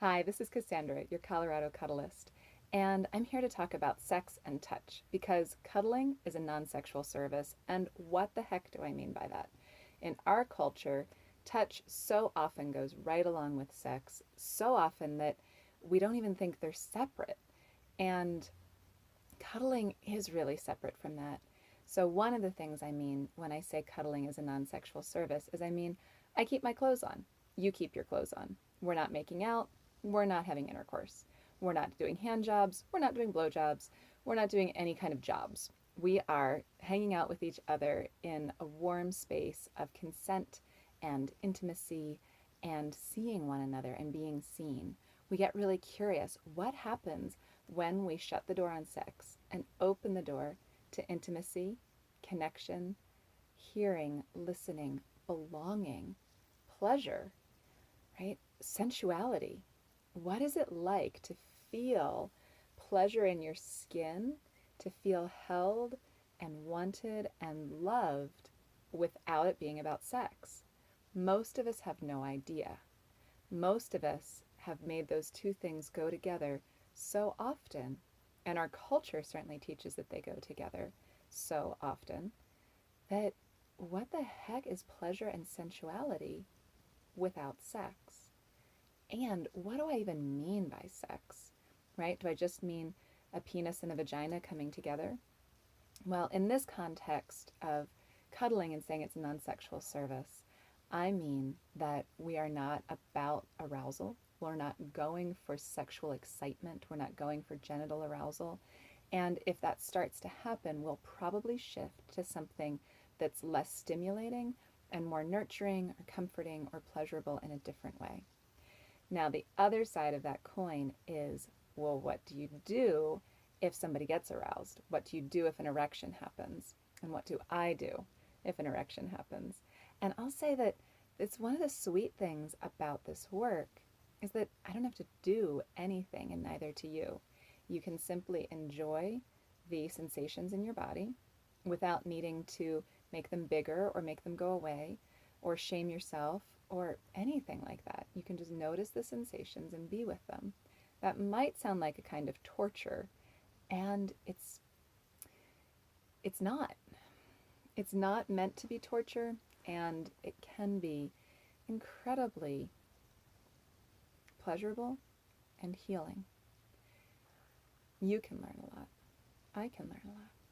Hi, this is Cassandra, your Colorado Cuddlist, and I'm here to talk about sex and touch because cuddling is a non sexual service, and what the heck do I mean by that? In our culture, touch so often goes right along with sex, so often that we don't even think they're separate. And cuddling is really separate from that. So, one of the things I mean when I say cuddling is a non sexual service is I keep my clothes on. You keep your clothes on. We're not making out. We're not having intercourse. We're not doing hand jobs. We're not doing blow jobs. We're not doing any kind of jobs. We are hanging out with each other in a warm space of consent and intimacy and seeing one another and being seen. We get really curious. What happens when we shut the door on sex and open the door to intimacy, connection, hearing, listening, belonging, pleasure, right? Sensuality. What is it like to feel pleasure in your skin, to feel held and wanted and loved without it being about sex? Most of us have no idea. Most of us have made those two things go together so often, and our culture certainly teaches that they go together so often, that what the heck is pleasure and sensuality without sex? And what do I even mean by sex? Right? Do I just mean a penis and a vagina coming together? Well, in this context of cuddling and saying it's a non sexual service, I mean that we are not about arousal. We're not going for sexual excitement. We're not going for genital arousal. And if that starts to happen, we'll probably shift to something that's less stimulating and more nurturing or comforting or pleasurable in a different way. Now, the other side of that coin is, well, what do you do if somebody gets aroused? What do you do if an erection happens? And what do I do if an erection happens? And I'll say that it's one of the sweet things about this work is that I don't have to do anything, and neither to you. You can simply enjoy the sensations in your body without needing to make them bigger or make them go away or shame yourself or anything like that. You can just notice the sensations and be with them. That might sound like a kind of torture, and it's not. It's not meant to be torture, and it can be incredibly pleasurable and healing. You can learn a lot. I can learn a lot.